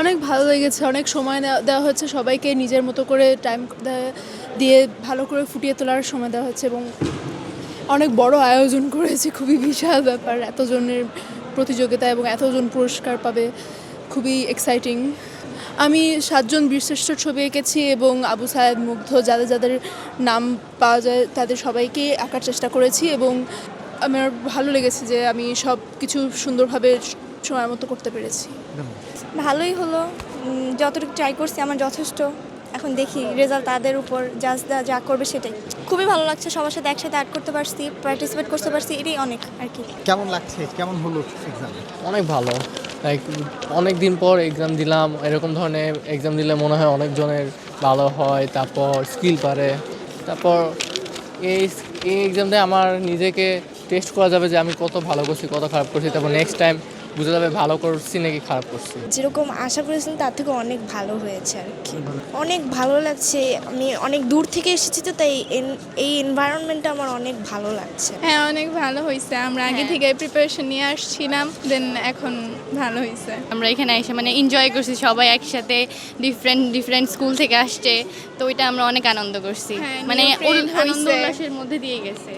অনেক ভালো লেগেছে, অনেক সময় দেওয়া হচ্ছে সবাইকে, নিজের মতো করে টাইম দিয়ে ভালো করে ফুটিয়ে তোলার সময় দেওয়া হচ্ছে এবং অনেক বড় আয়োজন করেছে, খুবই বিশাল ব্যাপার, এতজনের প্রতিযোগিতা এবং এতজন পুরস্কার পাবে, খুবই এক্সাইটিং। আমি 7জন বীরশ্রেষ্ঠ ছবি এঁকেছি এবং আবু সায়েদ, মুগ্ধ, যাদের যাদের নাম পাওয়া যায় তাদের সবাইকে আঁকার চেষ্টা করেছি এবং আমার ভালো লেগেছে যে আমি সব কিছু সুন্দরভাবে সময় মতো করতে পেরেছি। ভালোই হলো, যতটুকু ট্রাই করছি আমার যথেষ্ট। এখন দেখি রেজাল্ট তাদের উপর, জাজরা যা করবে সেটাই। খুবই ভালো লাগছে, সবার সাথে একসাথে অ্যাড করতে পারছি, পার্টিসিপেট করতে পারছি, এটাই অনেক আর কি। কেমন লাগছে, কেমন হলো এক্সাম? অনেক ভালো, লাইক অনেক দিন পর এক্সাম দিলাম। এরকম ধরনের এক্সাম দিলে মনে হয় অনেকজনের ভালো হয়, তারপর স্কিল পারে। তারপর এই এই এক্সাম দিয়ে আমার নিজেকে টেস্ট করা যাবে যে আমি কত ভালো করছি, কত খারাপ করছি। তারপর নেক্সট টাইম বুঝে যাবে ভালো করছি নাকি খারাপ করছি। যেরকম আশা করেছিলাম তার থেকে অনেক ভালো হয়েছে আর কি। অনেক ভালো লাগছে, আমি অনেক দূর থেকে এসেছি তো, তাই এই এনভায়রনমেন্টটা আমার অনেক ভালো লাগছে। হ্যাঁ, অনেক ভালো হয়েছে। আমরা আগে থেকে প্রিপারেশন নিয়ে আসছিলাম, দেন এখন ভালো হয়েছে। আমরা এখানে এসে মানে এনজয় করছি, সবাই একসাথে ডিফারেন্ট স্কুল থেকে আসছে, তো ওইটা আমরা অনেক আনন্দ করছি। হ্যাঁ, মানে new friend আনন্দ হইছে। উল্লাসের মধ্যে দিয়ে গেছে।